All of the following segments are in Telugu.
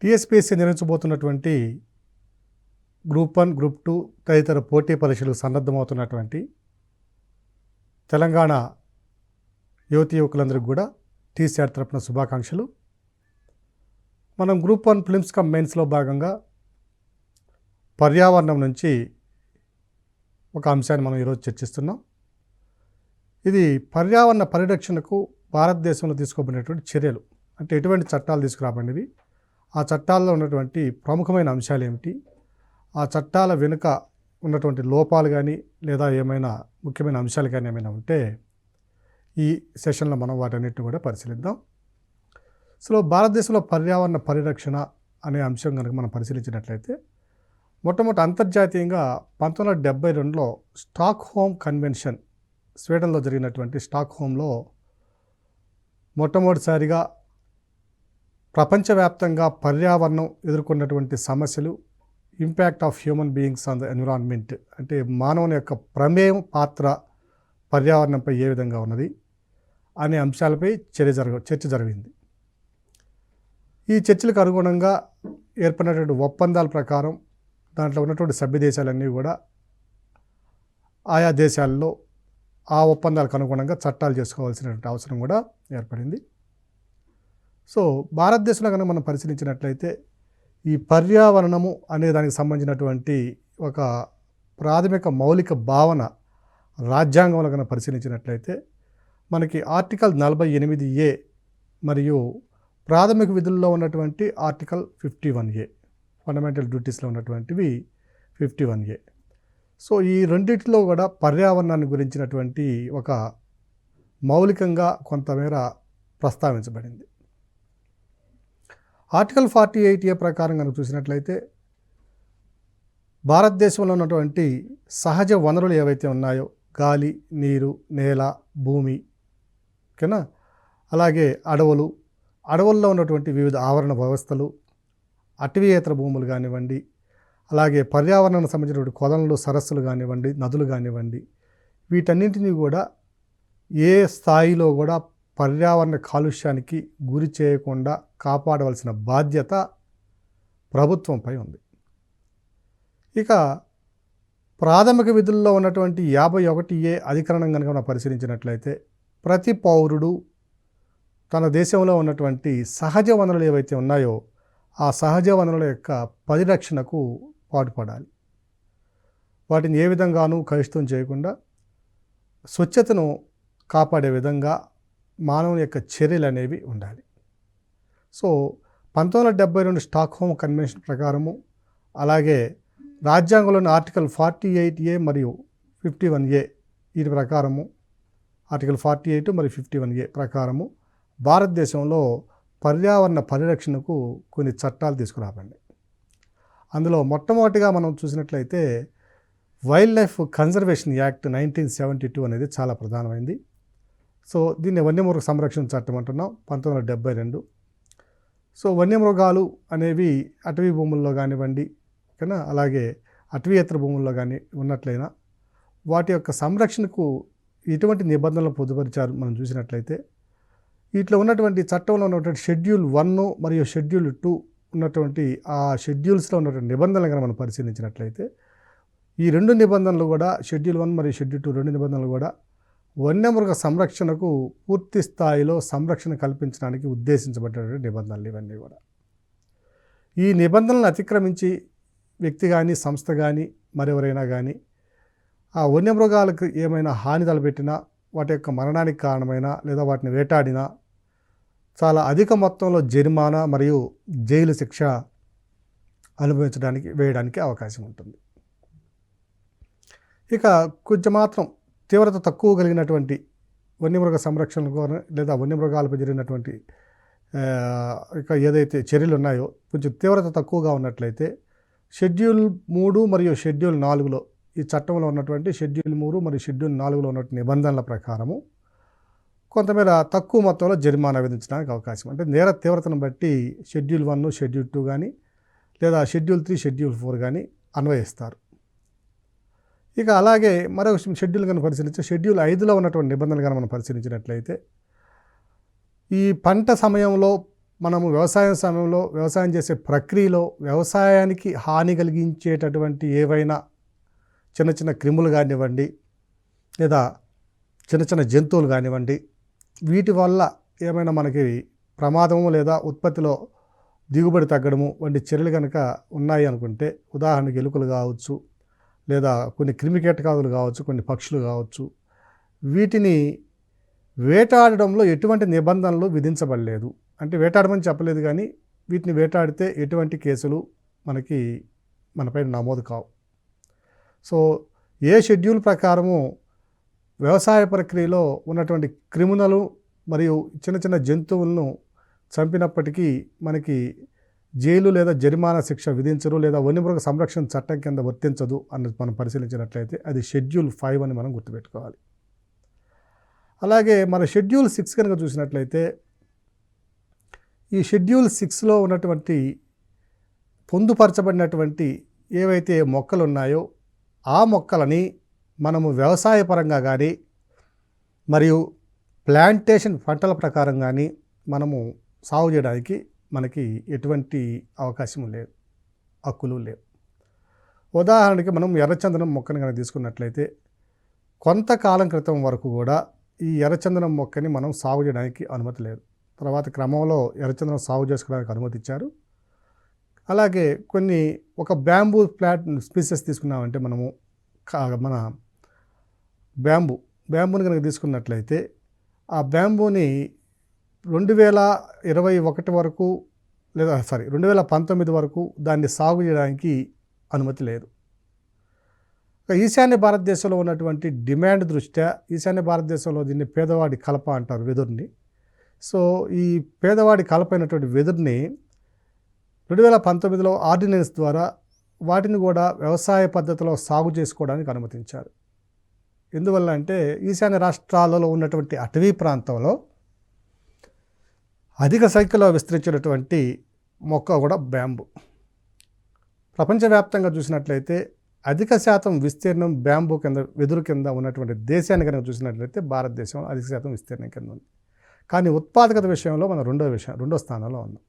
టీఎస్పీఎస్సీ నిర్వహించబోతున్నటువంటి గ్రూప్ 1, గ్రూప్ 2 తదితర పోటీ పరీక్షలు సన్నద్ధమవుతున్నటువంటి తెలంగాణ యువతి యువకులందరికీ కూడా టీసీఆర్ తరపున శుభాకాంక్షలు. మనం గ్రూప్ 1 ప్రిలిమ్స్ కమ్ మెయిన్స్లో భాగంగా పర్యావరణం నుంచి ఒక అంశాన్ని మనం ఈరోజు చర్చిస్తున్నాం. ఇది పర్యావరణ పరిరక్షణకు భారతదేశంలో తీసుకోబడినటువంటి చర్యలు, అంటే ఎటువంటి చట్టాలు తీసుకురాబడినవి, ఆ చట్టాల్లో ఉన్నటువంటి ప్రముఖమైన అంశాలు ఏమిటి, ఆ చట్టాల వెనుక ఉన్నటువంటి లోపాలు కానీ లేదా ఏమైనా ముఖ్యమైన అంశాలు కానీ ఏమైనా ఉంటే ఈ సెషన్లో మనం వాటన్నిటిని కూడా పరిశీలిద్దాం. సో భారతదేశంలో పర్యావరణ పరిరక్షణ అనే అంశం కనుక మనం పరిశీలించినట్లయితే మొట్టమొదటి అంతర్జాతీయంగా 1972లో స్టాక్హోమ్ కన్వెన్షన్, స్వీడన్లో జరిగినటువంటి స్టాక్హోమ్లో మొట్టమొదటిసారిగా ప్రపంచవ్యాప్తంగా పర్యావరణం ఎదుర్కొన్నటువంటి సమస్యలు, impact of human beings on the environment, అంటే మానవుని యొక్క ప్రమేయం పాత్ర పర్యావరణంపై ఏ విధంగా ఉన్నది అనే అంశాలపై చర్చ జరిగింది. ఈ చర్చలకు అనుగుణంగా ఏర్పడినటువంటి ఒప్పందాల ప్రకారం దాంట్లో ఉన్నటువంటి సభ్య దేశాలన్నీ కూడా ఆయా దేశాల్లో ఆ ఒప్పందాలకు అనుగుణంగా చట్టాలు చేసుకోవాల్సినటువంటి అవసరం కూడా ఏర్పడింది. సో భారతదేశంలో కనుక మనం పరిశీలించినట్లయితే ఈ పర్యావరణము అనే దానికి సంబంధించినటువంటి ఒక ప్రాథమిక మౌలిక భావన రాజ్యాంగంలో కనుక పరిశీలించినట్లయితే మనకి ఆర్టికల్ 48A మరియు ప్రాథమిక విధుల్లో ఉన్నటువంటి ఆర్టికల్ 51A, ఫండమెంటల్ డ్యూటీస్లో ఉన్నటువంటివి 51A. సో ఈ రెండింటిలో కూడా పర్యావరణాన్ని గురించినటువంటి ఒక మౌలికంగా కొంతమేర ప్రస్తావించబడింది. ఆర్టికల్ 48A ప్రకారం కనుక చూసినట్లయితే భారతదేశంలో ఉన్నటువంటి సహజ వనరులు ఏవైతే ఉన్నాయో, గాలి, నీరు, నేల, భూమి, ఓకేనా, అలాగే అడవుల్లో ఉన్నటువంటి వివిధ ఆవరణ వ్యవస్థలు, అటవీయేతర భూములు కానివ్వండి, అలాగే పర్యావరణానికి సంబంధించినటువంటి కొలనులు, సరస్సులు కానివ్వండి, నదులు కానివ్వండి, వీటన్నింటినీ కూడా ఏ స్థాయిలో కూడా పర్యావరణ కాలుష్యానికి గురి చేయకుండా కాపాడవలసిన బాధ్యత ప్రభుత్వంపై ఉంది. ఇక ప్రాథమిక విధుల్లో ఉన్నటువంటి 51A అధికరణం కనుక మనం పరిశీలించినట్లయితే ప్రతి పౌరుడు తన దేశంలో ఉన్నటువంటి సహజ వనరులు ఏవైతే ఉన్నాయో ఆ సహజ వనరుల యొక్క పరిరక్షణకు పాటుపడాలి. వాటిని ఏ విధంగానూ కలుషితం చేయకుండా స్వచ్ఛతను కాపాడే విధంగా మానవుని యొక్క చర్యలు అనేవి ఉండాలి. సో 1972 స్టాక్హోమ్ కన్వెన్షన్ ప్రకారము, అలాగే రాజ్యాంగంలోని ఆర్టికల్ 48A మరియు 51A వీటి ప్రకారము, ఆర్టికల్ 48 మరియు 51A ప్రకారము భారతదేశంలో పర్యావరణ పరిరక్షణకు కొన్ని చట్టాలు తీసుకురాబండి. అందులో మొట్టమొదటిగా మనం చూసినట్లయితే వైల్డ్ లైఫ్ కన్జర్వేషన్ యాక్ట్ 1972 అనేది చాలా ప్రధానమైంది. సో దీన్ని వన్యమృగ సంరక్షణ చట్టం అంటున్నాం, 1972. సో వన్యమృగాలు అనేవి అటవీ భూముల్లో కానివ్వండి, ఓకేనా, అలాగే అటవీయేతర భూముల్లో కానీ ఉన్నట్లయినా వాటి యొక్క సంరక్షణకు ఎటువంటి నిబంధనలు పొందుపరిచారు మనం చూసినట్లయితే వీటిలో ఉన్నటువంటి చట్టంలో ఉన్నటువంటి షెడ్యూల్ 1 మరియు షెడ్యూల్ 2 ఉన్నటువంటి ఆ షెడ్యూల్స్లో ఉన్నటువంటి నిబంధనలు కనుక మనం పరిశీలించినట్లయితే ఈ రెండు నిబంధనలు కూడా, షెడ్యూల్ 1 మరియు షెడ్యూల్ 2 రెండు నిబంధనలు కూడా వన్యమృగ సంరక్షణకు పూర్తి స్థాయిలో సంరక్షణ కల్పించడానికి ఉద్దేశించబడినటువంటి నిబంధనలు ఇవన్నీ కూడా. ఈ నిబంధనలను అతిక్రమించి వ్యక్తి కానీ, సంస్థ కానీ, మరెవరైనా కానీ ఆ వన్యమృగాలకు ఏమైనా హాని తలపెట్టినా, వాటి యొక్క మరణానికి కారణమైనా లేదా వాటిని వేటాడినా చాలా అధిక మొత్తంలో జరిమానా మరియు జైలు శిక్ష వేయడానికి అవకాశం ఉంటుంది. ఇక కొంచెం మాత్రం తీవ్రత తక్కువ కలిగినటువంటి వన్యమృగ సంరక్షణకు లేదా వన్యమృగాలపై జరిగినటువంటి ఇక ఏదైతే చర్యలు ఉన్నాయో కొంచెం తీవ్రత తక్కువగా ఉన్నట్లయితే షెడ్యూల్ 3 మరియు షెడ్యూల్ 4లో, ఈ చట్టంలో ఉన్నటువంటి షెడ్యూల్ 3 మరియు షెడ్యూల్ 4లో ఉన్నటువంటి నిబంధనల ప్రకారము కొంతమేర తక్కువ మొత్తంలో జరిమానా విధించడానికి అవకాశం, అంటే నేర తీవ్రతను బట్టి షెడ్యూల్ 1, షెడ్యూల్ 2 కానీ లేదా షెడ్యూల్ 3, షెడ్యూల్ 4 కానీ అన్వయిస్తారు. ఇక అలాగే మరొక షెడ్యూల్ కనుక పరిశీలించి షెడ్యూల్ 5లో ఉన్నటువంటి నిబంధనలు కనుక మనం పరిశీలించినట్లయితే ఈ పంట సమయంలో మనము వ్యవసాయం సమయంలో వ్యవసాయం చేసే ప్రక్రియలో వ్యవసాయానికి హాని కలిగించేటటువంటి ఏవైనా చిన్న చిన్న క్రిములు కానివ్వండి, లేదా చిన్న చిన్న జంతువులు కానివ్వండి, వీటి వల్ల ఏమైనా మనకి ప్రమాదము లేదా ఉత్పత్తిలో దిగుబడి తగ్గడము వంటి చర్యలు కనుక ఉన్నాయి అనుకుంటే, ఉదాహరణకి ఎలుకలు కావచ్చు, లేదా కొన్ని క్రిమికీటకాదులు కావచ్చు, కొన్ని పక్షులు కావచ్చు, వీటిని వేటాడడంలో ఎటువంటి నిబంధనలు విధించబడలేదు. అంటే వేటాడమని చెప్పలేదు, కానీ వీటిని వేటాడితే ఎటువంటి కేసులు మనపై నమోదు కావు. సో ఏ షెడ్యూల్ ప్రకారము వ్యవసాయ ప్రక్రియలో ఉన్నటువంటి క్రిమునలు మరియు చిన్న చిన్న జంతువులను చంపినప్పటికీ మనకి జైలు లేదా జరిమానా శిక్ష విధించరు, లేదా వన్యమృగ సంరక్షణ చట్టం కింద వర్తించదు అన్నది మనం పరిశీలించినట్లయితే అది షెడ్యూల్ 5 అని మనం గుర్తుపెట్టుకోవాలి. అలాగే మన షెడ్యూల్ 6 కనుక చూసినట్లయితే, ఈ షెడ్యూల్ 6లో ఉన్నటువంటి పొందుపరచబడినటువంటి ఏవైతే మొక్కలు ఉన్నాయో ఆ మొక్కలని మనము వ్యవసాయ పరంగా కానీ మరియు ప్లాంటేషన్ పంటల ప్రకారం కానీ మనము సాగు చేయడానికి మనకి ఎటువంటి అవకాశం లేదు, హక్కులు లేవు. ఉదాహరణకి మనం ఎర్రచందనం మొక్కను కనుక తీసుకున్నట్లయితే, కొంతకాలం క్రితం వరకు కూడా ఈ ఎర్రచందనం మొక్కని మనం సాగు చేయడానికి అనుమతి లేదు. తర్వాత క్రమంలో ఎర్రచందనం సాగు చేసుకోవడానికి అనుమతి ఇచ్చారు. అలాగే ఒక బ్యాంబూ ప్లాంట్ స్పీసెస్ తీసుకున్నామంటే మనము మన బ్యాంబూని కనుక తీసుకున్నట్లయితే, ఆ బ్యాంబూని 2021 వరకు లేదా 2019 వరకు దాన్ని సాగు చేయడానికి అనుమతి లేదు. ఈశాన్య భారతదేశంలో ఉన్నటువంటి డిమాండ్ దృష్ట్యా ఈశాన్య భారతదేశంలో దీన్ని పేదవాడి కలప అంటారు, వెదురుని. సో ఈ పేదవాడి కలప అయినటువంటి వెదురుని 2019లో ఆర్డినెన్స్ ద్వారా వాటిని కూడా వ్యవసాయ పద్ధతిలో సాగు చేసుకోవడానికి అనుమతించారు. ఎందువల్ల అంటే ఈశాన్య రాష్ట్రాలలో ఉన్నటువంటి అటవీ ప్రాంతంలో అధిక సంఖ్యలో విస్తరించినటువంటి మొక్క కూడా బ్యాంబూ. ప్రపంచవ్యాప్తంగా చూసినట్లయితే అధిక శాతం విస్తీర్ణం బ్యాంబూ కింద, వెదురు కింద ఉన్నటువంటి దేశాన్ని కనుక చూసినట్లయితే భారతదేశం అధిక శాతం విస్తీర్ణం కింద ఉంది. కానీ ఉత్పాదకత విషయంలో మనం రెండో స్థానంలో ఉన్నాం.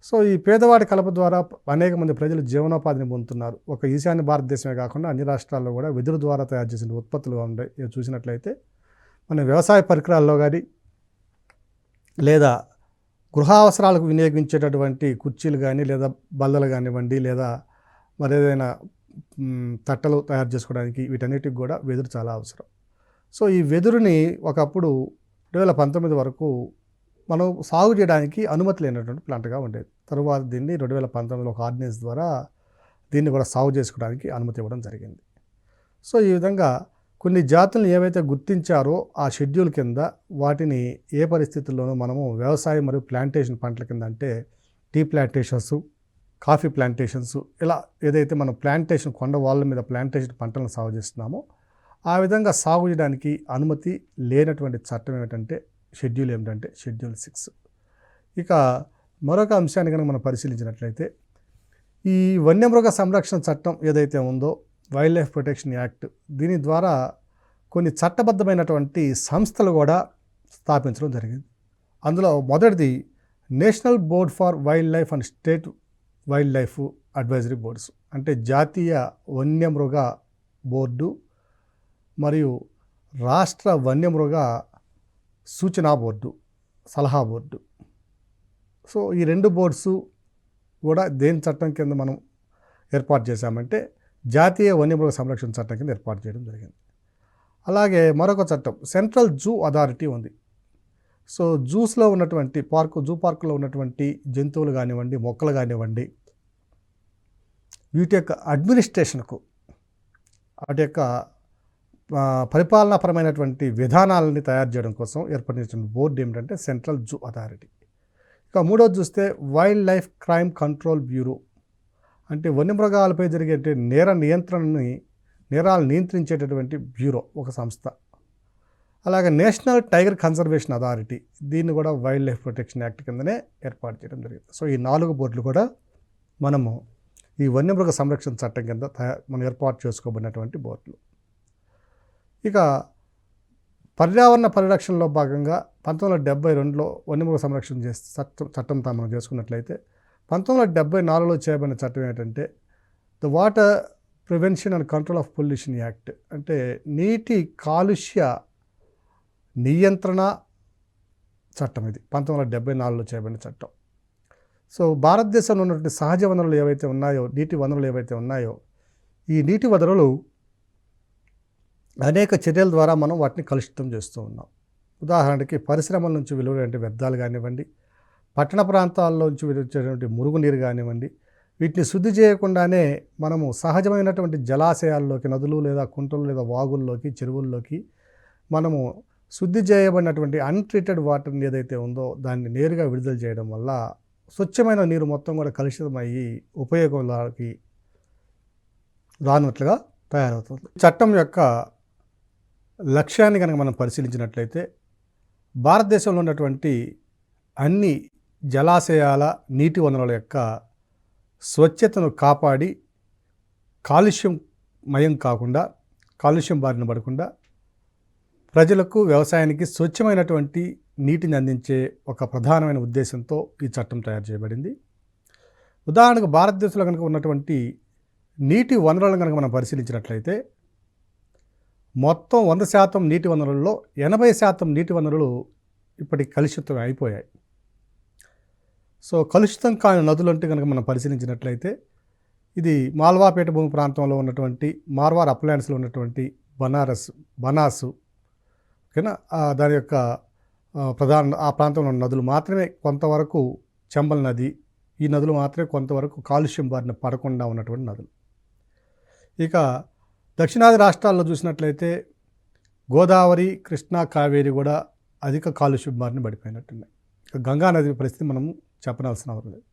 సో ఈ పేదవాడి కలప ద్వారా అనేక మంది ప్రజలు జీవనోపాధిని పొందుతున్నారు. ఒక ఈశాన్య భారతదేశమే కాకుండా అన్ని రాష్ట్రాల్లో కూడా వెదురు ద్వారా తయారు చేసిన ఉత్పత్తులు ఉన్నాయి. చూసినట్లయితే మన వ్యవసాయ పరికరాల్లో కానీ, లేదా గృహ అవసరాలకు వినియోగించేటటువంటి కుర్చీలు కానీ, లేదా బల్లలు కానివ్వండి, లేదా మరేదైనా తట్టలు తయారు చేసుకోవడానికి, వీటన్నిటికి కూడా వెదురు చాలా అవసరం. సో ఈ వెదురుని ఒకప్పుడు 2019 వరకు మనం సాగు చేయడానికి అనుమతి లేనటువంటి ప్లాంట్గా ఉండేది. తరువాత దీన్ని 2019లో ఒక ఆర్డినెన్స్ ద్వారా దీన్ని కూడా సాగు చేసుకోవడానికి అనుమతి ఇవ్వడం జరిగింది. సో ఈ విధంగా కొన్ని జాతులను ఏవైతే గుర్తించారో ఆ షెడ్యూల్ కింద వాటిని ఏ పరిస్థితుల్లోనూ మనము వ్యవసాయం మరియు ప్లాంటేషన్ పంటల కింద, అంటే టీ ప్లాంటేషన్స్, కాఫీ ప్లాంటేషన్స్, ఇలా ఏదైతే మనం ప్లాంటేషన్ కొండ వాళ్ళ మీద ప్లాంటేషన్ పంటలను సాగు చేస్తున్నామో ఆ విధంగా సాగు చేయడానికి అనుమతి లేనటువంటి చట్టం ఏమిటంటే షెడ్యూల్ 6. ఇక మరొక అంశాన్ని కనుక మనం పరిశీలించినట్లయితే, ఈ వన్యమృగ సంరక్షణ చట్టం ఏదైతే ఉందో, వైల్డ్ లైఫ్ ప్రొటెక్షన్ యాక్ట్, దీని ద్వారా కొన్ని చట్టబద్ధమైనటువంటి సంస్థలు కూడా స్థాపించడం జరిగింది. అందులో మొదటిది national board for wild life and state wild life advisory boards, అంటే జాతీయ వన్యమృగ బోర్డు మరియు రాష్ట్ర వన్యమృగ సూచనా బోర్డు, సలహా బోర్డు. సో ఈ రెండు బోర్డ్స్ కూడా దేని చట్టం కింద మనం ఏర్పాటు చేశామంటే జాతీయ వన్యమృగ సంరక్షణ చట్టం కింద ఏర్పాటు చేయడం జరిగింది. అలాగే మరొక చట్టం సెంట్రల్ జూ అథారిటీ ఉంది. సో జూస్లో ఉన్నటువంటి జూ పార్కులో ఉన్నటువంటి జంతువులు కానివ్వండి, మొక్కలు కానివ్వండి, వీటి యొక్క అడ్మినిస్ట్రేషన్కు, వాటి యొక్క పరిపాలనాపరమైనటువంటి విధానాలని తయారు చేయడం కోసం ఏర్పడిన బోర్డు ఏమిటంటే సెంట్రల్ జూ అథారిటీ. ఇక మూడోది చూస్తే wild life crime control bureau, అంటే వన్యమృగాలపై జరిగే నేరాలు నియంత్రించేటటువంటి బ్యూరో, ఒక సంస్థ. అలాగే నేషనల్ టైగర్ కన్జర్వేషన్ అథారిటీ, దీన్ని కూడా వైల్డ్ లైఫ్ ప్రొటెక్షన్ యాక్ట్ కిందనే ఏర్పాటు చేయడం జరిగింది. సో ఈ 4 బోర్డులు కూడా మనము ఈ వన్యమృగ సంరక్షణ చట్టం కింద మనం ఏర్పాటు చేసుకోబడినటువంటి బోర్డులు. ఇక పర్యావరణ పరిరక్షణలో భాగంగా 1972లో వన్యమృగ సంరక్షణ చట్టం మనం చేసుకున్నట్లయితే 1974లో చేయబడిన చట్టం ఏంటంటే the water prevention and control of pollution act, అంటే నీటి కాలుష్య నియంత్రణ చట్టం. ఇది 1974లో చేయబడిన చట్టం. సో భారతదేశంలో ఉన్నటువంటి సహజ వనరులు ఏవైతే ఉన్నాయో, నీటి వనరులు ఏవైతే ఉన్నాయో, ఈ నీటి వనరులు అనేక చర్యల ద్వారా మనం వాటిని కలుషితం చేస్తూ ఉన్నాం. ఉదాహరణకి పరిశ్రమల నుంచి వెలువడే వ్యర్థాలు కానివ్వండి, పట్టణ ప్రాంతాల్లో నుంచి వెలువచ్చేటువంటి మురుగునీరు కానివ్వండి, వీటిని శుద్ధి చేయకుండానే మనము సహజమైనటువంటి జలాశయాల్లోకి, నదులు లేదా కుంటలు లేదా వాగుల్లోకి, చెరువుల్లోకి మనము శుద్ధి చేయబడినటువంటి అన్ట్రీటెడ్ వాటర్ని ఏదైతే ఉందో దాన్ని నేరుగా విడుదల చేయడం వల్ల స్వచ్ఛమైన నీరు మొత్తం కూడా కలుషితమయ్యి ఉపయోగంలోకి రానట్లుగా తయారవుతుంది. చట్టం యొక్క లక్ష్యాన్ని కనుక మనం పరిశీలించినట్లయితే భారతదేశంలో ఉన్నటువంటి అన్ని జలాశయాల నీటి వనరుల యొక్క స్వచ్ఛతను కాపాడి కాలుష్యం కాకుండా, కాలుష్యం బారిన పడకుండా ప్రజలకు, వ్యవసాయానికి స్వచ్ఛమైనటువంటి నీటిని అందించే ఒక ప్రధానమైన ఉద్దేశంతో ఈ చట్టం తయారు చేయబడింది. ఉదాహరణకు భారతదేశంలో కనుక ఉన్నటువంటి నీటి వనరులను కనుక మనం పరిశీలించినట్లయితే మొత్తం 100% నీటి వనరుల్లో 80% నీటి వనరులు ఇప్పటికి కలుషితం అయిపోయాయి. సో కలుషితం కాని నదులు అంటే కనుక మనం పరిశీలించినట్లయితే ఇది మాల్వాపేట భూమి ప్రాంతంలో ఉన్నటువంటి మార్వార్ అప్లాండ్స్లో ఉన్నటువంటి బనాసు, ఓకేనా, దాని యొక్క ఆ ప్రాంతంలో ఉన్న నదులు మాత్రమే కొంతవరకు, చంబల్ నది, ఈ నదులు మాత్రమే కొంతవరకు కాలుష్యం బారిన పడకుండా ఉన్నటువంటి నదులు. ఇక దక్షిణాది రాష్ట్రాల్లో చూసినట్లయితే గోదావరి, కృష్ణా, కావేరి కూడా అధిక కాలుష్యం బారిన పడిపోయినట్టున్నాయి. ఇక గంగా నది పరిస్థితి మనం చెప్పనవసరం అవసరం లేదు.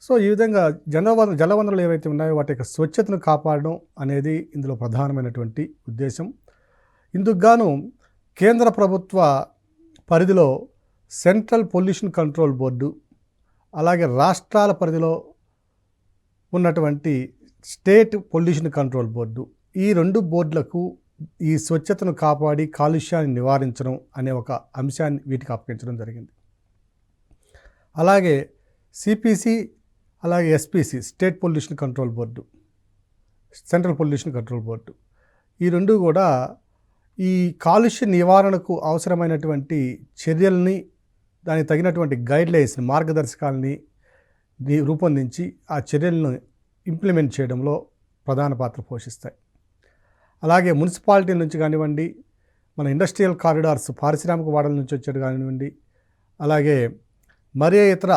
సో ఈ విధంగా జలవనరులు ఏవైతే ఉన్నాయో వాటి యొక్క స్వచ్ఛతను కాపాడడం అనేది ఇందులో ప్రధానమైనటువంటి ఉద్దేశం. ఇందుకు గాను కేంద్ర ప్రభుత్వ పరిధిలో సెంట్రల్ పొల్యూషన్ కంట్రోల్ బోర్డు, అలాగే రాష్ట్రాల పరిధిలో ఉన్నటువంటి స్టేట్ పొల్యూషన్ కంట్రోల్ బోర్డు, ఈ 2 బోర్డులకు ఈ స్వచ్ఛతను కాపాడి కాలుష్యాన్ని నివారించడం అనే ఒక అంశాన్ని వీటికి అప్పగించడం జరిగింది. అలాగే సిపిసి, అలాగే SPC, state pollution control board, central pollution control board, ఈ 2 కూడా ఈ కాలుష్య నివారణకు అవసరమైనటువంటి చర్యల్ని, దానికి తగినటువంటి గైడ్లైన్స్ని, మార్గదర్శకాలని రూపొందించి ఆ చర్యలను ఇంప్లిమెంట్ చేయడంలో ప్రధాన పాత్ర పోషిస్తాయి. అలాగే మున్సిపాలిటీ నుంచి కానివ్వండి, మన ఇండస్ట్రియల్ కారిడార్స్, పారిశ్రామిక వాడల నుంచి వచ్చేది కానివ్వండి, అలాగే మరే ఇతర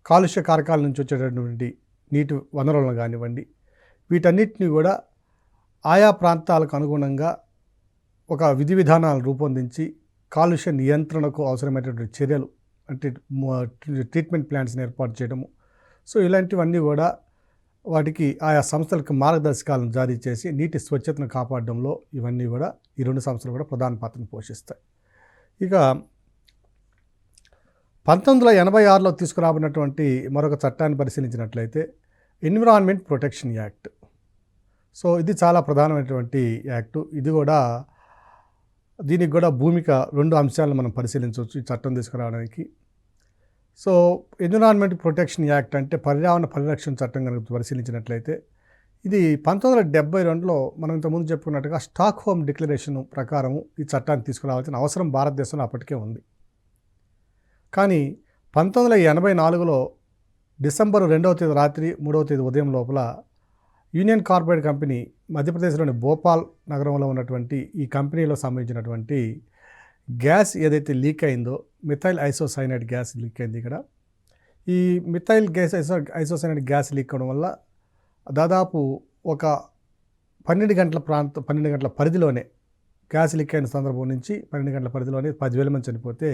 కాలుష్య కారకాల నుంచి వచ్చేటటువంటి నీటి వనరులను కానివ్వండి, వీటన్నిటిని కూడా ఆయా ప్రాంతాలకు అనుగుణంగా ఒక విధి విధానాలను రూపొందించి కాలుష్య నియంత్రణకు అవసరమైనటువంటి చర్యలు, అంటే ట్రీట్మెంట్ ప్లాంట్స్ని ఏర్పాటు చేయడము. సో ఇలాంటివన్నీ కూడా వాటికి ఆయా సంస్థలకు మార్గదర్శకాలను జారీ చేసి నీటి స్వచ్ఛతను కాపాడడంలో ఇవన్నీ కూడా ఈ 2 సంస్థలు కూడా ప్రధాన పాత్రను పోషిస్తాయి. ఇక 1986లో తీసుకురాబడినటువంటి మరొక చట్టాన్ని పరిశీలించినట్లయితే ఎన్విరాన్మెంట్ ప్రొటెక్షన్ యాక్ట్. సో ఇది చాలా ప్రధానమైనటువంటి యాక్టు. ఇది కూడా, దీనికి కూడా భూమిక 2 అంశాలను మనం పరిశీలించవచ్చు ఈ చట్టం తీసుకురావడానికి. సో ఎన్విరాన్మెంట్ ప్రొటెక్షన్ యాక్ట్ అంటే పర్యావరణ పరిరక్షణ చట్టం కనుక పరిశీలించినట్లయితే ఇది 1972లో మనం ఇంతకుముందు చెప్పుకున్నట్టుగా స్టాక్హోమ్ డిక్లరేషన్ ప్రకారం ఈ చట్టాన్ని తీసుకురావాల్సిన అవసరం భారతదేశంలో అప్పటికే ఉంది. కానీ 1984లో డిసెంబర్ 2వ తేదీ రాత్రి 3వ తేదీ ఉదయం లోపల యూనియన్ కార్బైడ్ కంపెనీ, మధ్యప్రదేశ్లోని భోపాల్ నగరంలో ఉన్నటువంటి ఈ కంపెనీలో సంబంధించినటువంటి గ్యాస్ ఏదైతే లీక్ అయిందో, మిథైల్ ఐసోసైనైడ్ గ్యాస్ లీక్ అయింది. ఇక్కడ ఈ మిథైల్ ఐసోసైనైడ్ గ్యాస్ లీక్ అవడం వల్ల దాదాపు ఒక 12 గంటల పరిధిలోనే, గ్యాస్ లీక్ అయిన సందర్భం నుంచి 12 గంటల పరిధిలోనే 10,000 మంది చనిపోతే,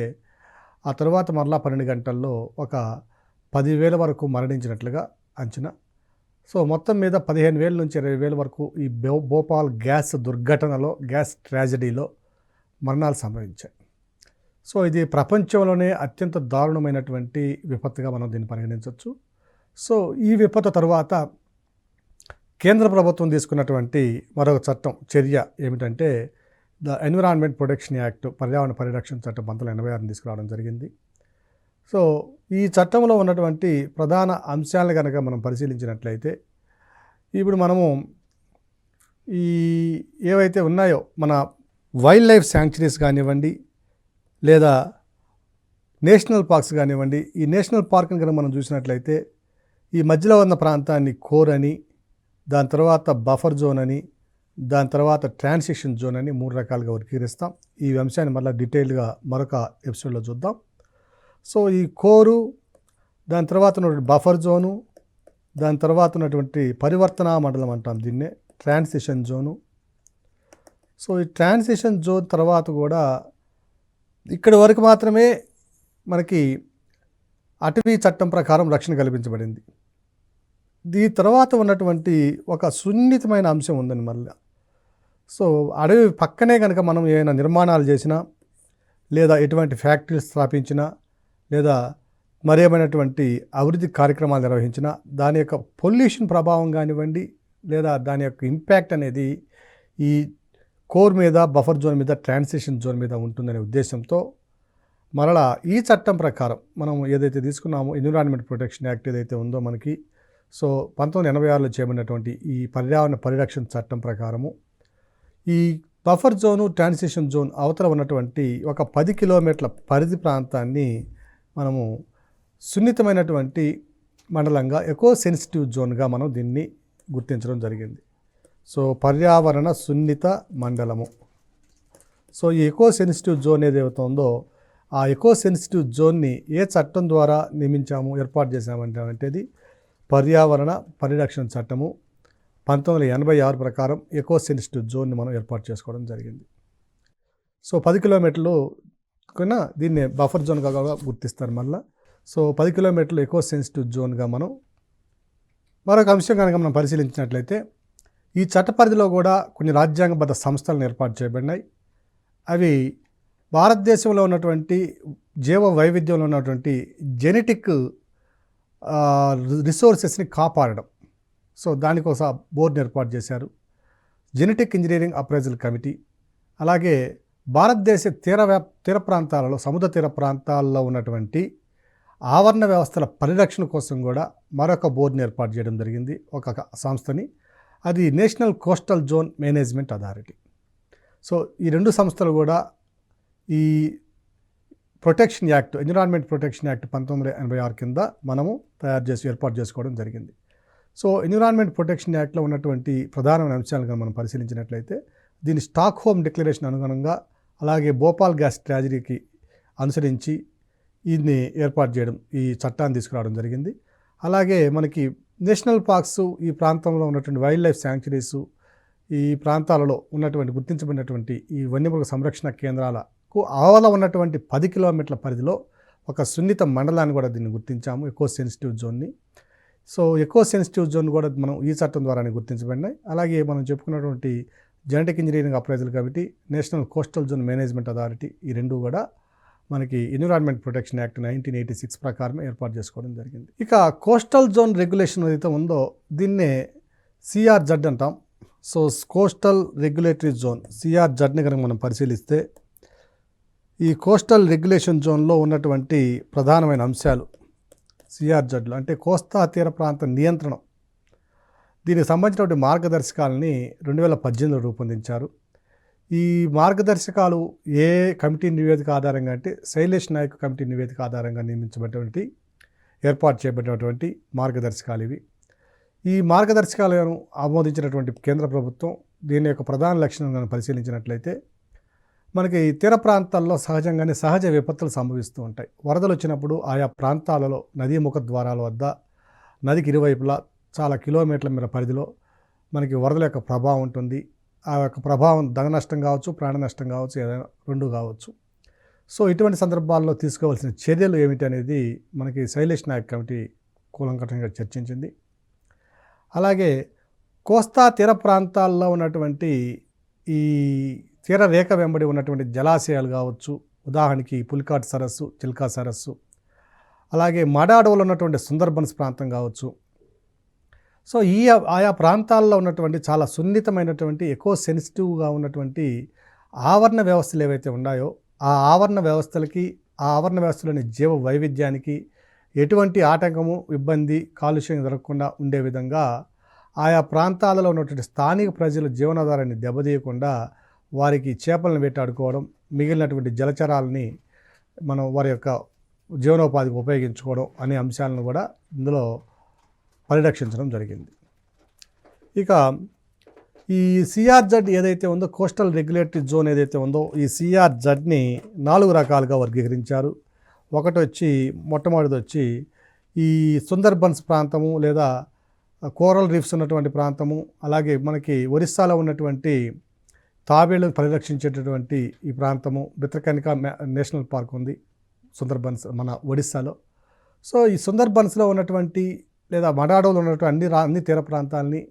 ఆ తర్వాత మరలా 12 గంటల్లో ఒక 10,000 వరకు మరణించినట్లుగా అంచనా. సో మొత్తం మీద 15,000 నుంచి 20,000 వరకు ఈ భోపాల్ గ్యాస్ దుర్ఘటనలో, గ్యాస్ ట్రాజడీలో మరణాలు సంభవించాయి. సో ఇది ప్రపంచంలోనే అత్యంత దారుణమైనటువంటి విపత్తుగా మనం దీన్ని పరిగణించవచ్చు. సో ఈ విపత్తు తర్వాత కేంద్ర ప్రభుత్వం తీసుకున్నటువంటి మరొక చట్టం, చర్య ఏమిటంటే ద ఎన్విరాన్మెంట్ ప్రొటెక్షన్ యాక్ట్ పర్యావరణ పరిరక్షణ చట్టం 1986 తీసుకురావడం జరిగింది. సో ఈ చట్టంలో ఉన్నటువంటి ప్రధాన అంశాలను కనుక మనం పరిశీలించినట్లయితే ఇప్పుడు మనము ఈ ఏవైతే ఉన్నాయో మన వైల్డ్ లైఫ్ శాంక్చురీస్ కానివ్వండి లేదా నేషనల్ పార్క్స్ కానివ్వండి, ఈ నేషనల్ పార్క్ని కనుక మనం చూసినట్లయితే ఈ మధ్యలో ఉన్న ప్రాంతాన్ని కోర్ అని, దాని తర్వాత బఫర్ జోన్ అని, దాని తర్వాత ట్రాన్సిషన్ జోన్ అని 3 రకాలుగా వర్గీకరిస్తాం. ఈ అంశాన్ని మళ్ళీ డీటెయిల్గా మరొక ఎపిసోడ్లో చూద్దాం. సో ఈ కోరు, దాని తర్వాత ఉన్నటువంటి బఫర్ జోను, దాని తర్వాత ఉన్నటువంటి పరివర్తన మండలం అంటాం దీన్నే, ట్రాన్సిషన్ జోను. సో ఈ ట్రాన్సిషన్ జోన్ తర్వాత కూడా ఇక్కడి వరకు మాత్రమే మనకి అటవీ చట్టం ప్రకారం రక్షణ కల్పించబడింది. దీని తర్వాత ఉన్నటువంటి ఒక సున్నితమైన అంశం ఉందని మళ్ళీ. సో అడవి పక్కనే కనుక మనం ఏమైనా నిర్మాణాలు చేసినా లేదా ఎటువంటి ఫ్యాక్టరీలు స్థాపించినా లేదా మరేమైనటువంటి అభివృద్ధి కార్యక్రమాలు నిర్వహించినా దాని యొక్క పొల్యూషన్ ప్రభావం కానివ్వండి లేదా దాని యొక్క ఇంపాక్ట్ అనేది ఈ కోర్ మీద, బఫర్ జోన్ మీద, ట్రాన్సిషన్ జోన్ మీద ఉంటుందనే ఉద్దేశంతో మరలా ఈ చట్టం ప్రకారం మనం ఏదైతే తీసుకున్నామో ఎన్విరాన్మెంట్ ప్రొటెక్షన్ యాక్ట్ ఏదైతే ఉందో మనకి, సో 1986లో చేయబడినటువంటి ఈ పర్యావరణ పరిరక్షణ చట్టం ప్రకారము ఈ బఫర్ జోను, ట్రాన్సిషన్ జోన్ అవతల ఉన్నటువంటి ఒక 10 కిలోమీటర్ల పరిధి ప్రాంతాన్ని మనము సున్నితమైనటువంటి మండలంగా ఎకో సెన్సిటివ్ జోన్గా మనం దీన్ని గుర్తించడం జరిగింది. సో పర్యావరణ సున్నిత మండలము. సో ఈ ఎకో సెన్సిటివ్ జోన్ ఏదైతే ఉందో ఆ ఎకో సెన్సిటివ్ జోన్ని ఏ చట్టం ద్వారా నియమించాము, ఏర్పాటు చేసామంటేది పర్యావరణ పరిరక్షణ చట్టము 1986 ప్రకారం ఎకో సెన్సిటివ్ జోన్ని మనం ఏర్పాటు చేసుకోవడం జరిగింది. సో 10 కిలోమీటర్లు కన్నా దీన్ని బఫర్ జోన్గా గుర్తిస్తారు మళ్ళీ. సో 10 కిలోమీటర్లు ఎకో సెన్సిటివ్ జోన్గా మనం మరొక అంశం కనుక మనం పరిశీలించినట్లయితే ఈ చట్ట పరిధిలో కూడా కొన్ని రాజ్యాంగబద్ధ సంస్థలను ఏర్పాటు చేయబడినాయి. అవి భారతదేశంలో ఉన్నటువంటి జీవ వైవిధ్యంలో ఉన్నటువంటి జెనెటిక్ రిసోర్సెస్ని కాపాడడం. సో దానికోసం బోర్డుని ఏర్పాటు చేశారు. Genetic engineering appraisal committee. అలాగే భారతదేశ తీర ప్రాంతాలలో, సముద్ర తీర ప్రాంతాల్లో ఉన్నటువంటి ఆవరణ వ్యవస్థల పరిరక్షణ కోసం కూడా మరొక బోర్డుని ఏర్పాటు చేయడం జరిగింది, ఒక సంస్థని. అది national coastal zone management authority. So ఈ 2 సంస్థలు కూడా ఈ protection act, environment protection act 1986 కింద మనము ఏర్పాటు చేసుకోవడం జరిగింది. సో ఎన్విరాన్మెంట్ ప్రొటెక్షన్ యాక్ట్లో ఉన్నటువంటి ప్రధానమైన అంశాలను మనం పరిశీలించినట్లయితే దీని స్టాక్హోమ్ డిక్లరేషన్ అనుగుణంగా, అలాగే భోపాల్ గ్యాస్ ట్రాజడీకి అనుసరించి దీన్ని ఏర్పాటు చేయడం, ఈ చట్టాన్ని తీసుకురావడం జరిగింది. అలాగే మనకి నేషనల్ పార్క్స్, ఈ ప్రాంతంలో ఉన్నటువంటి వైల్డ్ లైఫ్ శాంక్చురీస్, ఈ ప్రాంతాలలో ఉన్నటువంటి గుర్తించబడినటువంటి ఈ వన్యమృగ సంరక్షణ కేంద్రాలకు ఆవల ఉన్నటువంటి 10 కిలోమీటర్ల పరిధిలో ఒక సున్నిత మండలాన్ని కూడా దీన్ని గుర్తించాము, ఎకో సెన్సిటివ్ జోన్ని. సో ఎకో సెన్సిటివ్ జోన్ కూడా మనం ఈ చట్టం ద్వారానే గుర్తించబడినాయి. అలాగే మనం చెప్పుకున్నటువంటి genetic engineering appraisal committee, national coastal zone management authority, ఈ 2 కూడా మనకి ఎన్విరాన్మెంట్ ప్రొటెక్షన్ యాక్ట్ 1986 ప్రకారమే ఏర్పాటు చేసుకోవడం జరిగింది. ఇక కోస్టల్ జోన్ రెగ్యులేషన్ ఏదైతే ఉందో దీన్నే సిఆర్జెడ్ అంటాం. సో కోస్టల్ రెగ్యులేటరీ జోన్, సిఆర్జెడ్ని కనుక మనం పరిశీలిస్తే ఈ కోస్టల్ రెగ్యులేషన్ జోన్లో ఉన్నటువంటి ప్రధానమైన అంశాలు సిఆర్జెడ్లు అంటే కోస్తా తీర ప్రాంత నియంత్రణ. దీనికి సంబంధించినటువంటి మార్గదర్శకాలని 2018లో రూపొందించారు. ఈ మార్గదర్శకాలు ఏ కమిటీ నివేదిక ఆధారంగా అంటే శైలేష్ నాయక్ కమిటీ నివేదిక ఆధారంగా నియమించబడినటువంటి, ఏర్పాటు చేయబడినటువంటి మార్గదర్శకాలు ఇవి. ఈ మార్గదర్శకాలను ఆమోదించినటువంటి కేంద్ర ప్రభుత్వం దీని యొక్క ప్రధాన లక్షణాలను పరిశీలించినట్లయితే మనకి తీర ప్రాంతాల్లో సహజంగానే సహజ విపత్తులు సంభవిస్తూ ఉంటాయి. వరదలు వచ్చినప్పుడు ఆయా ప్రాంతాలలో నదీ ముఖ ద్వారాల వద్ద, నదికి ఇరువైపులా చాలా కిలోమీటర్ల మేర పరిధిలో మనకి వరదల యొక్క ప్రభావం ఉంటుంది. ఆ యొక్క ప్రభావం ధన నష్టం కావచ్చు, ప్రాణ నష్టం కావచ్చు, ఏదైనా 2 కావచ్చు. సో ఇటువంటి సందర్భాల్లో తీసుకోవాల్సిన చర్యలు ఏమిటి అనేది మనకి శైలేష్ నాయక్ కమిటీ కూలంకషంగా చర్చించింది. అలాగే కోస్తా తీర ప్రాంతాల్లో ఉన్నటువంటి ఈ తీర రేఖ వెంబడి ఉన్నటువంటి జలాశయాలు కావచ్చు, ఉదాహరణకి పులికాట్ సరస్సు, చిల్కా సరస్సు, అలాగే మడ అడవులు ఉన్నటువంటి సుందర్బన్స్ ప్రాంతం కావచ్చు. సో ఆయా ప్రాంతాల్లో ఉన్నటువంటి చాలా సున్నితమైనటువంటి ఎకో సెన్సిటివ్గా ఉన్నటువంటి ఆవరణ వ్యవస్థలు ఏవైతే ఉన్నాయో ఆ ఆవరణ వ్యవస్థలకి, ఆ ఆవరణ వ్యవస్థలోని జీవ వైవిధ్యానికి ఎటువంటి ఆటంకము, ఇబ్బంది, కాలుష్యం జరగకుండా ఉండే విధంగా ఆయా ప్రాంతాలలో ఉన్నటువంటి స్థానిక ప్రజల జీవనాధారాన్ని దెబ్బతీయకుండా వారికి చేపలను వేటాడుకోవడం, మిగిలినటువంటి జలచరాలని మనం వారి యొక్క జీవనోపాధికి ఉపయోగించుకోవడం అనే అంశాలను కూడా ఇందులో పరిరక్షించడం జరిగింది. ఇక ఈ సిఆర్జెడ్ ఏదైతే ఉందో, కోస్టల్ రెగ్యులేటరీ జోన్ ఏదైతే ఉందో, ఈ సిఆర్జెడ్ని 4 రకాలుగా వర్గీకరించారు. మొట్టమొదటిది వచ్చి ఈ సుందర్బన్స్ ప్రాంతము లేదా కోరల్ రీఫ్స్ ఉన్నటువంటి ప్రాంతము, అలాగే మనకి ఒరిస్సాలో ఉన్నటువంటి తాబేళ్లను పరిరక్షించేటటువంటి ఈ ప్రాంతము, బిత్రకనిక నేషనల్ పార్క్ ఉంది సుందర్బన్స్ మన ఒడిస్సాలో. సో ఈ సుందర్బన్స్లో ఉన్నటువంటి లేదా మడాడోలో ఉన్నటువంటి అన్ని తీర ప్రాంతాలని,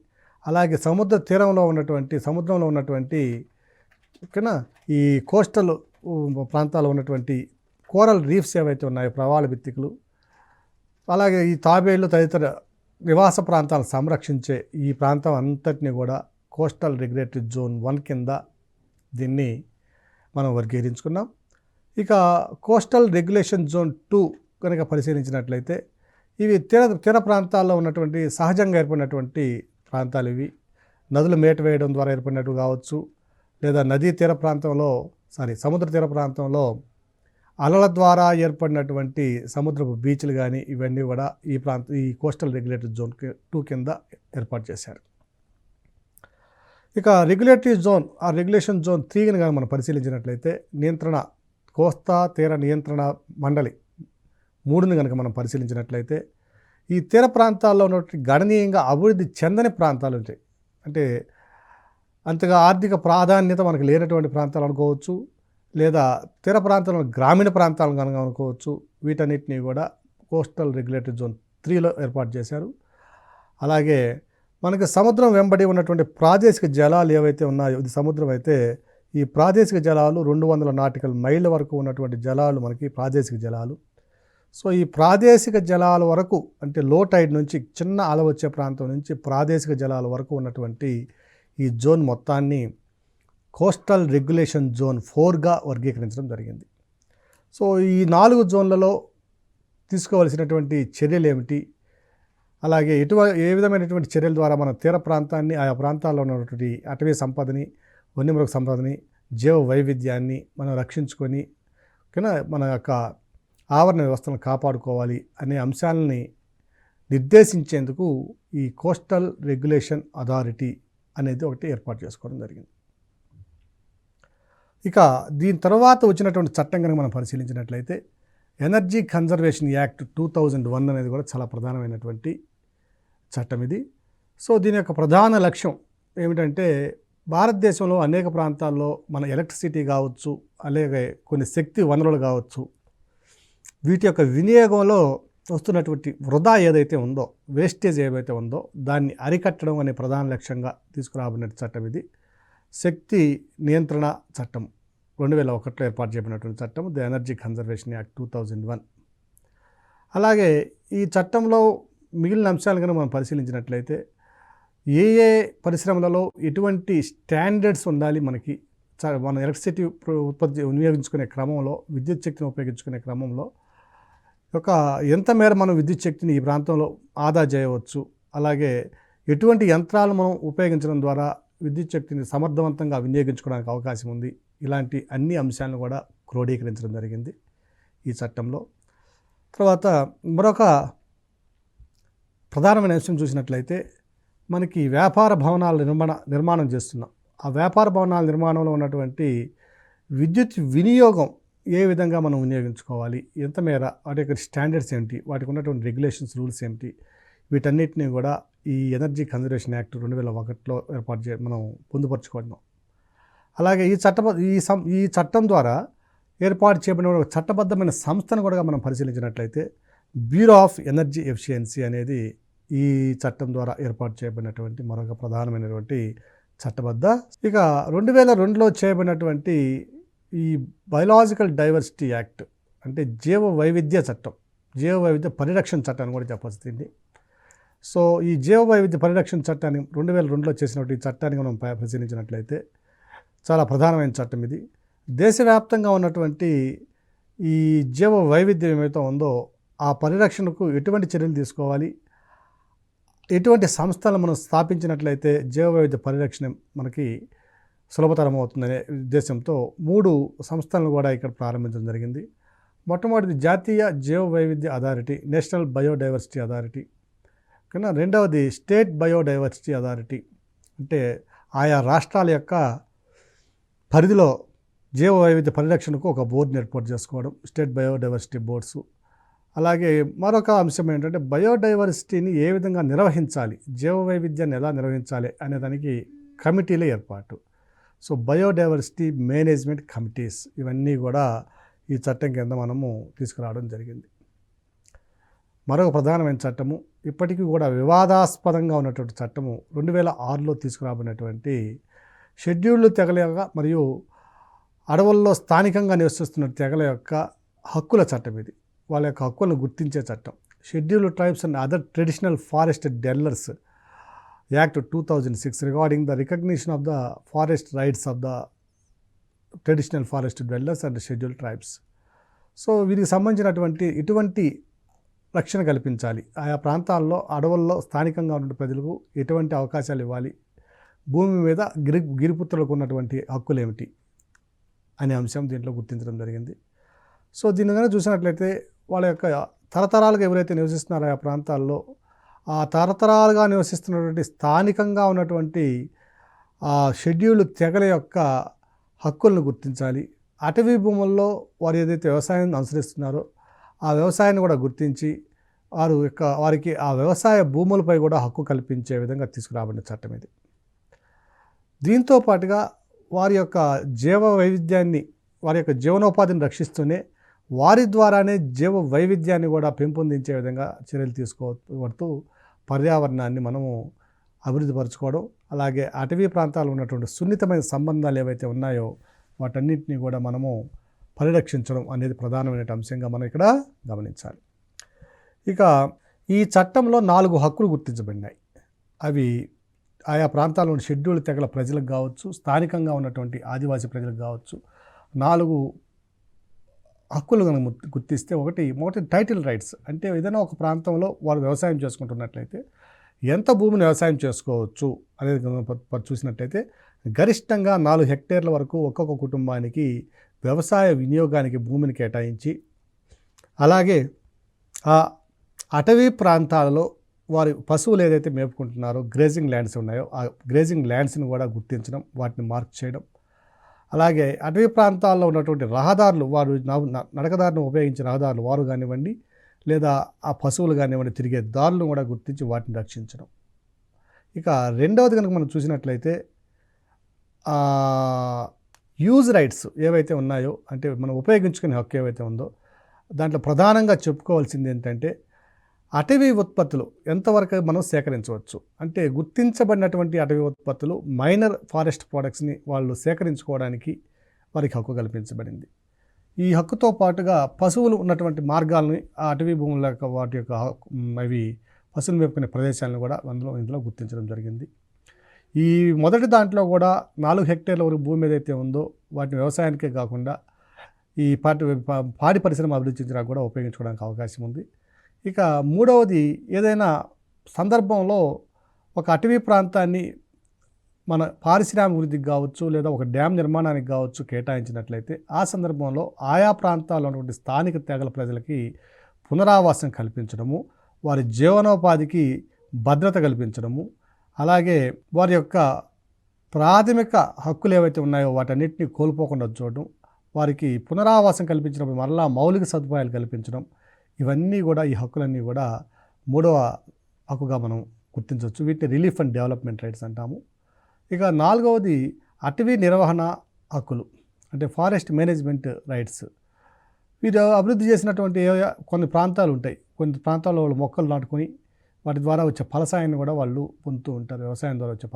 అలాగే సముద్రంలో ఉన్నటువంటి ఓకేనా ఈ కోస్టల్ ప్రాంతాల్లో ఉన్నటువంటి కోరల్ రీఫ్స్ ఏవైతే ఉన్నాయో, ప్రవాళ భిత్తికలు, అలాగే ఈ తాబేళ్లు తదితర నివాస ప్రాంతాలను సంరక్షించే ఈ ప్రాంతం అంతటిని కూడా కోస్టల్ రెగ్యులేటరీ జోన్ 1 కింద దీన్ని మనం వర్గీకరించుకున్నాం. ఇక కోస్టల్ రెగ్యులేషన్ జోన్ 2 కనుక పరిశీలించినట్లయితే ఇవి తీర ప్రాంతాల్లో ఉన్నటువంటి సహజంగా ఏర్పడినటువంటి ప్రాంతాలు. ఇవి నదులు మేట వేయడం ద్వారా ఏర్పడినట్టు కావచ్చు, లేదా సముద్ర తీర ప్రాంతంలో అలల ద్వారా ఏర్పడినటువంటి సముద్రపు బీచ్లు కానీ ఇవన్నీ కూడా ఈ కోస్టల్ రెగ్యులేటరీ జోన్ 2 కింద ఏర్పాటు చేశారు. ఇక రెగ్యులేషన్ జోన్ 3 కనుక మనం పరిశీలించినట్లయితే కోస్తా తీర నియంత్రణ మండలి 3ని కనుక మనం పరిశీలించినట్లయితే ఈ తీర ప్రాంతాల్లో ఉన్నటువంటి గణనీయంగా అభివృద్ధి చెందని ప్రాంతాలు ఉంటాయి. అంటే అంతగా ఆర్థిక ప్రాధాన్యత మనకు లేనటువంటి ప్రాంతాలు అనుకోవచ్చు, లేదా తీర ప్రాంతంలో గ్రామీణ ప్రాంతాలను కనుక అనుకోవచ్చు. వీటన్నిటినీ కూడా కోస్టల్ రెగ్యులేటరీ జోన్ 3లో ఏర్పాటు చేశారు. అలాగే మనకి సముద్రం వెంబడి ఉన్నటువంటి ప్రాదేశిక జలాలు ఏవైతే ఉన్నాయో, ఇది సముద్రం అయితే ఈ ప్రాదేశిక జలాలు 200 నాటికల్ మైళ్ళ వరకు ఉన్నటువంటి జలాలు మనకి ప్రాదేశిక జలాలు. సో ఈ ప్రాదేశిక జలాల వరకు, అంటే లో టైడ్ నుంచి చిన్న అల వచ్చే ప్రాంతం నుంచి ప్రాదేశిక జలాల వరకు ఉన్నటువంటి ఈ జోన్ మొత్తాన్ని కోస్టల్ రెగ్యులేషన్ జోన్ 4గా వర్గీకరించడం జరిగింది. సో ఈ 4 జోన్లలో తీసుకోవాల్సినటువంటి చర్యలు ఏమిటి, అలాగే ఏ విధమైనటువంటి చర్యల ద్వారా మన తీర ప్రాంతాన్ని, ఆయా ప్రాంతాల్లో ఉన్నటువంటి అటవీ సంపదని, వన్యమృగ సంపదని, జీవ వైవిధ్యాన్ని మనం రక్షించుకొని మన యొక్క ఆవరణ వ్యవస్థను కాపాడుకోవాలి అనే అంశాలని నిర్దేశించేందుకు ఈ కోస్టల్ రెగ్యులేషన్ అథారిటీ అనేది ఒకటి ఏర్పాటు చేసుకోవడం జరిగింది. ఇక దీని తర్వాత వచ్చినటువంటి చట్టం కనుక మనం పరిశీలించినట్లయితే ఎనర్జీ కన్జర్వేషన్ యాక్ట్ 2001 అనేది కూడా చాలా ప్రధానమైనటువంటి చట్టం ఇది. సో దీని యొక్క ప్రధాన లక్ష్యం ఏమిటంటే, భారతదేశంలో అనేక ప్రాంతాల్లో మన ఎలక్ట్రిసిటీ కావచ్చు, అలాగే కొన్ని శక్తి వనరులు కావచ్చు, వీటి యొక్క వినియోగంలో వస్తున్నటువంటి వృధా ఏదైతే ఉందో, వేస్టేజ్ ఏదైతే ఉందో దాన్ని అరికట్టడం అనే ప్రధాన లక్ష్యంగా తీసుకురాబడిన చట్టం ఇది. శక్తి నియంత్రణ చట్టం 2001లో ఏర్పాటు చేయబడినటువంటి చట్టం, ది ఎనర్జీ కన్జర్వేషన్ యాక్ట్ 2001. అలాగే ఈ చట్టంలో మిగిలిన అంశాలు కనుక మనం పరిశీలించినట్లయితే ఏ పరిశ్రమలలో ఎటువంటి స్టాండర్డ్స్ ఉండాలి, మన ఎలక్ట్రిసిటీ ఉత్పత్తి వినియోగించుకునే క్రమంలో, విద్యుత్ శక్తిని ఉపయోగించుకునే క్రమంలో ఎంత మేర మనం విద్యుత్ శక్తిని ఈ ప్రాంతంలో ఆదా చేయవచ్చు, అలాగే ఎటువంటి యంత్రాలు మనం ఉపయోగించడం ద్వారా విద్యుత్ శక్తిని సమర్థవంతంగా వినియోగించుకోవడానికి అవకాశం ఉంది, ఇలాంటి అన్ని అంశాలను కూడా క్రోడీకరించడం జరిగింది ఈ చట్టంలో. తర్వాత మరొక ప్రధానమైన అంశం చూసినట్లయితే, మనకి వ్యాపార భవనాల నిర్మాణం చేస్తున్నాం. ఆ వ్యాపార భవనాల నిర్మాణంలో ఉన్నటువంటి విద్యుత్ వినియోగం ఏ విధంగా మనం వినియోగించుకోవాలి, ఎంత మేర వాటి యొక్క స్టాండర్డ్స్ ఏమిటి, వాటికి ఉన్నటువంటి రెగ్యులేషన్స్, రూల్స్ ఏమిటి, వీటన్నిటిని కూడా ఈ ఎనర్జీ కన్జర్వేషన్ యాక్ట్ 2001లో మనం పొందుపరుచుకోవడం. అలాగే ఈ చట్టం ద్వారా ఏర్పాటు చేయబడిన ఒక చట్టబద్ధమైన సంస్థను కూడా మనం పరిశీలించినట్లయితే బ్యూరో ఆఫ్ ఎనర్జీ ఎఫిషియన్సీ అనేది ఈ చట్టం ద్వారా ఏర్పాటు చేయబడినటువంటి మరొక ప్రధానమైనటువంటి చట్టబద్ధ. ఇక 2002లో చేయబడినటువంటి ఈ బయలాజికల్ డైవర్సిటీ యాక్ట్, అంటే జీవ వైవిధ్య పరిరక్షణ చట్టాన్ని కూడా చెప్పొస్తుంది. సో ఈ జీవ వైవిధ్య పరిరక్షణ చట్టాన్ని 2002లో చేసినటువంటి ఈ చట్టాన్ని మనం పరిశీలించినట్లయితే చాలా ప్రధానమైన చట్టం ఇది. దేశవ్యాప్తంగా ఉన్నటువంటి ఈ జీవ వైవిధ్యం ఏమైతే ఉందో ఆ పరిరక్షణకు ఎటువంటి చర్యలు తీసుకోవాలి, ఎటువంటి సంస్థలను మనం స్థాపించినట్లయితే జీవ వైవిధ్య పరిరక్షణ మనకి సులభతరం అవుతుందనే ఉద్దేశంతో 3 సంస్థలను కూడా ఇక్కడ ప్రారంభించడం జరిగింది. మొట్టమొదటిది జాతీయ జీవ వైవిధ్య అథారిటీ, నేషనల్ బయోడైవర్సిటీ అథారిటీ. కన్నా రెండవది స్టేట్ బయోడైవర్సిటీ అథారిటీ, అంటే ఆయా రాష్ట్రాల యొక్క పరిధిలో జీవ వైవిధ్య పరిరక్షణకు ఒక బోర్డుని ఏర్పాటు చేసుకోవడం, స్టేట్ బయోడైవర్సిటీ బోర్డ్స్. అలాగే మరొక అంశం ఏంటంటే బయోడైవర్సిటీని ఏ విధంగా నిర్వహించాలి, జీవ వైవిధ్యాన్ని ఎలా నిర్వహించాలి అనే దానికి కమిటీల ఏర్పాటు. సో బయోడైవర్సిటీ మేనేజ్మెంట్ కమిటీస్, ఇవన్నీ కూడా ఈ చట్టం కింద మనము తీసుకురావడం జరిగింది. మరొక ప్రధానమైన చట్టము, ఇప్పటికీ కూడా వివాదాస్పదంగా ఉన్నటువంటి చట్టము 2006లో తీసుకురాబడినటువంటి షెడ్యూల్డ్ తెగల యొక్క మరియు అడవుల్లో స్థానికంగా నివసిస్తున్న తెగల యొక్క హక్కుల చట్టం ఇది. వాళ్ళ యొక్క హక్కులను గుర్తించే చట్టం. Scheduled tribes and other traditional forest developers act 2006 regarding the recognition of the forest rights of the traditional forest developers and scheduled tribes. So వీరికి సంబంధించినటువంటి ఇటువంటి రక్షణ కల్పించాలి. ఆయా ప్రాంతాల్లో అడవుల్లో స్థానికంగా ఉన్న ప్రజలకు ఎటువంటి అవకాశాలు ఇవ్వాలి, భూమి మీద గిరిపుత్రులకు ఉన్నటువంటి హక్కులు ఏమిటి అనే అంశం దీంట్లో గుర్తించడం జరిగింది. సో దీన్ని కనుక చూసినట్లయితే వాళ్ళ యొక్క తరతరాలుగా ఎవరైతే నివసిస్తున్నారో ఆ ప్రాంతాల్లో ఆ తరతరాలుగా నివసిస్తున్నటువంటి స్థానికంగా ఉన్నటువంటి ఆ షెడ్యూల్డ్ తెగల యొక్క హక్కులను గుర్తించాలి. అటవీ భూముల్లో వారు ఏదైతే వ్యవసాయాన్ని అనుసరిస్తున్నారో ఆ వ్యవసాయాన్ని కూడా గుర్తించి వారికి ఆ వ్యవసాయ భూములపై కూడా హక్కు కల్పించే విధంగా తీసుకురాబడిన చట్టం ఇది. దీంతో పాటుగా వారి యొక్క జీవ వైవిధ్యాన్ని, వారి యొక్క జీవనోపాధిని రక్షిస్తూనే వారి ద్వారానే జీవ వైవిధ్యాన్ని కూడా పెంపొందించే విధంగా చర్యలు తీసుకోబడుతూ పర్యావరణాన్ని మనము అభివృద్ధి పరచుకోవడం, అలాగే అటవీ ప్రాంతాల్లో ఉన్నటువంటి సున్నితమైన సంబంధాలు ఏవైతే ఉన్నాయో వాటన్నింటినీ కూడా మనము పరిరక్షించడం అనేది ప్రధానమైన అంశంగా మనం ఇక్కడ గమనించాలి. ఇక ఈ చట్టంలో 4 హక్కులు గుర్తించబడినాయి. అవి ఆయా ప్రాంతాల్లోని షెడ్యూల్డ్ తెగల ప్రజలకు కావచ్చు, స్థానికంగా ఉన్నటువంటి ఆదివాసీ ప్రజలకు కావచ్చు 4 హక్కులు కనుక గుర్తిస్తే, మొదటి టైటిల్ రైట్స్. అంటే ఏదైనా ఒక ప్రాంతంలో వారు వ్యవసాయం చేసుకుంటున్నట్లయితే ఎంత భూమిని వ్యవసాయం చేసుకోవచ్చు అనేది చూసినట్లయితే గరిష్టంగా 4 హెక్టేర్ల వరకు ఒక్కొక్క కుటుంబానికి వ్యవసాయ వినియోగానికి భూమిని కేటాయించి, అలాగే ఆ అటవీ ప్రాంతాలలో వారి పశువులు ఏదైతే మేపుకుంటున్నారో గ్రేజింగ్ ల్యాండ్స్ ఉన్నాయో ఆ గ్రేజింగ్ ల్యాండ్స్ని కూడా గుర్తించడం, వాటిని మార్క్ చేయడం. అలాగే అటవీ ప్రాంతాల్లో ఉన్నటువంటి రహదారులు, వారు నడకదారులను ఉపయోగించే రహదారులు వారు కానివ్వండి లేదా ఆ పశువులు కానివ్వండి తిరిగే దారులను కూడా గుర్తించి వాటిని రక్షించడం. ఇక రెండవది కనుక మనం చూసినట్లయితే యూజ్ రైట్స్ ఏవైతే ఉన్నాయో, అంటే మనం ఉపయోగించుకునే హక్కు ఏవైతే ఉందో దాంట్లో ప్రధానంగా చెప్పుకోవాల్సింది ఏంటంటే అటవీ ఉత్పత్తులు ఎంతవరకు మనం సేకరించవచ్చు. అంటే గుర్తించబడినటువంటి అటవీ ఉత్పత్తులు, మైనర్ ఫారెస్ట్ ప్రోడక్ట్స్ని వాళ్ళు సేకరించుకోవడానికి వారికి హక్కు కల్పించబడింది. ఈ హక్కుతో పాటుగా పశువులు ఉన్నటువంటి మార్గాలని, ఆ అటవీ భూముల యొక్క వాటి యొక్క అవి పశువులు మేపుకునే ప్రదేశాలను కూడా ఇందులో గుర్తించడం జరిగింది. ఈ మొదటి దాంట్లో కూడా 4 హెక్టేర్ల వరకు భూమి ఏదైతే ఉందో వాటిని వ్యవసాయానికే కాకుండా ఈ పాడి పరిశ్రమ అభివృద్ధించడానికి కూడా ఉపయోగించుకోవడానికి అవకాశం ఉంది. ఇక మూడవది, ఏదైనా సందర్భంలో ఒక అటవీ ప్రాంతాన్ని మన పారిశ్రామిక వృద్ధికి కావచ్చు లేదా ఒక డ్యామ్ నిర్మాణానికి కావచ్చు కేటాయించినట్లయితే ఆ సందర్భంలో ఆయా ప్రాంతాల్లో ఉన్నటువంటి స్థానిక తెగల ప్రజలకి పునరావాసం కల్పించడము, వారి జీవనోపాధికి భద్రత కల్పించడము, అలాగే వారి యొక్క ప్రాథమిక హక్కులు ఏవైతే ఉన్నాయో వాటన్నిటిని కోల్పోకుండా చూడడం, వారికి పునరావాసం కల్పించినప్పుడు మరలా మౌలిక సదుపాయాలు కల్పించడం, ఇవన్నీ కూడా ఈ హక్కులన్నీ కూడా 3వ హక్కుగా మనం గుర్తించవచ్చు. వీటిని రిలీఫ్ అండ్ డెవలప్మెంట్ రైట్స్ అంటాము. ఇక 4వది అటవీ నిర్వహణ హక్కులు, అంటే ఫారెస్ట్ మేనేజ్మెంట్ రైట్స్. వీరు అభివృద్ధి చేసినటువంటి కొన్ని ప్రాంతాలు ఉంటాయి. కొన్ని ప్రాంతాల్లో వాళ్ళు మొక్కలు నాటుకొని వాటి ద్వారా వచ్చే ఫలసాయాన్ని కూడా వాళ్ళు పొందుతూ ఉంటారు, వ్యవసాయం ద్వారా వచ్చే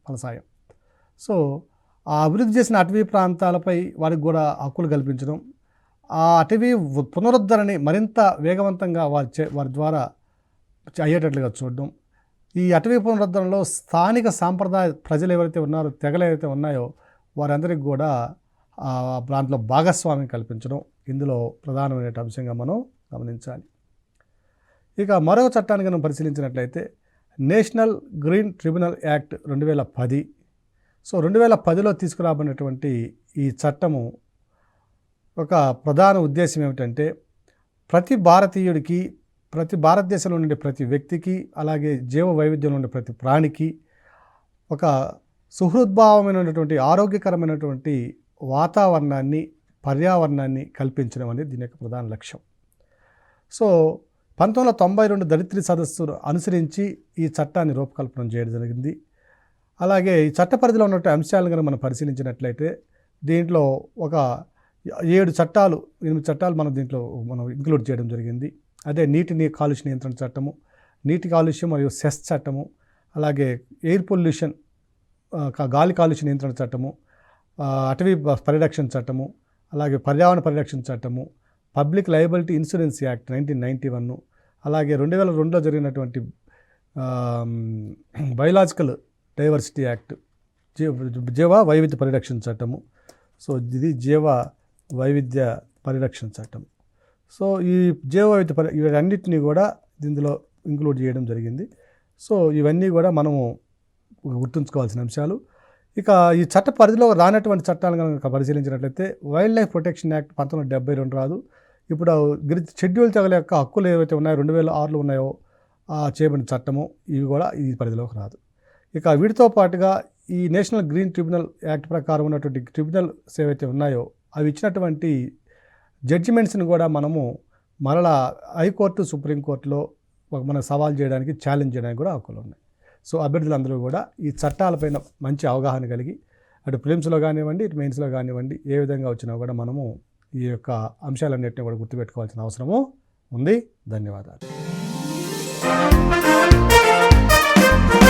ఫలసాయం. సో ఆ అభివృద్ధి చేసిన అటవీ ప్రాంతాలపై వారికి కూడా హక్కులు కల్పించడం, ఆ అటవీ పునరుద్ధరణని మరింత వేగవంతంగా వారి ద్వారా అయ్యేటట్లుగా చూడడం. ఈ అటవీ పునరుద్ధరణలో స్థానిక సాంప్రదాయ ప్రజలు ఎవరైతే ఉన్నారో, తెగలు ఏవైతే ఉన్నాయో వారందరికీ కూడా దాంట్లో భాగస్వామ్యం కల్పించడం ఇందులో ప్రధానమైన అంశంగా మనం గమనించాలి. ఇక మరొక చట్టాన్ని మనం పరిశీలించినట్లయితే national green tribunal act 2010. So 2010లో తీసుకురాబడినటువంటి ఈ చట్టము ఒక ప్రధాన ఉద్దేశం ఏమిటంటే ప్రతి భారతీయుడికి, ప్రతి భారతదేశంలో ఉండే ప్రతి వ్యక్తికి, అలాగే జీవ వైవిధ్యంలో ఉండే ప్రతి ప్రాణికి ఒక సుహృద్భావమైనటువంటి ఆరోగ్యకరమైనటువంటి వాతావరణాన్ని, పర్యావరణాన్ని కల్పించడం అనేది దీని యొక్క ప్రధాన లక్ష్యం. సో 1992 దళిత్రి సదస్సును అనుసరించి ఈ చట్టాన్ని రూపకల్పన చేయడం జరిగింది. అలాగే ఈ చట్ట పరిధిలో ఉన్నటువంటి అంశాలను కనుక మనం పరిశీలించినట్లయితే దీంట్లో ఒక 8 చట్టాలు, 8 చట్టాలు మనం దీంట్లో ఇంక్లూడ్ చేయడం జరిగింది. అదే నీటి కాలుష్య నియంత్రణ చట్టము, నీటి కాలుష్యం మరియు సెస్ చట్టము, అలాగే ఎయిర్ పొల్యూషన్ గాలి కాలుష్య నియంత్రణ చట్టము, అటవీ పరిరక్షణ చట్టము, అలాగే పర్యావరణ పరిరక్షణ చట్టము, పబ్లిక్ లయబిలిటీ ఇన్సూరెన్స్ యాక్ట్ 1991, అలాగే 2002లో జరిగినటువంటి బయోలాజికల్ డైవర్సిటీ యాక్ట్, జీవ వైవిధ్య పరిరక్షణ చట్టము. సో ఇది జీవ వైవిధ్య పరిరక్షణ చట్టం. సో ఈ జీవ వైవిధ్య ఇవన్నిటినీ కూడా ఇందులో ఇంక్లూడ్ చేయడం జరిగింది. సో ఇవన్నీ కూడా మనము గుర్తుంచుకోవాల్సిన అంశాలు. ఇక ఈ చట్ట పరిధిలో రానటువంటి చట్టాలను కనుక పరిశీలించినట్లయితే వైల్డ్ లైఫ్ ప్రొటెక్షన్ యాక్ట్ 1972 రాదు. ఇప్పుడు షెడ్యూల్ తెగల యొక్క హక్కులు ఏవైతే ఉన్నాయో 2006లో ఉన్నాయో చేయబడిన చట్టము ఇవి కూడా ఈ పరిధిలోకి రాదు. ఇక వీటితో పాటుగా ఈ నేషనల్ గ్రీన్ ట్రిబ్యునల్ యాక్ట్ ప్రకారం ఉన్నటువంటి ట్రిబ్యునల్స్ ఏవైతే ఉన్నాయో అవి ఇచ్చినటువంటి జడ్జిమెంట్స్ని కూడా మనము మరలా హైకోర్టు, సుప్రీంకోర్టులో మనం సవాల్ చేయడానికి, ఛాలెంజ్ చేయడానికి కూడా హక్కులు ఉన్నాయి. సో అభ్యర్థులందరూ కూడా ఈ చట్టాలపైన మంచి అవగాహన కలిగి అటు ప్రిలిమ్స్లో కానివ్వండి, ఇటు మెయిన్స్లో కానివ్వండి, ఏ విధంగా వచ్చినా కూడా మనము ఈ యొక్క అంశాలన్నింటినీ కూడా గుర్తుపెట్టుకోవాల్సిన అవసరము ఉంది. ధన్యవాదాలు.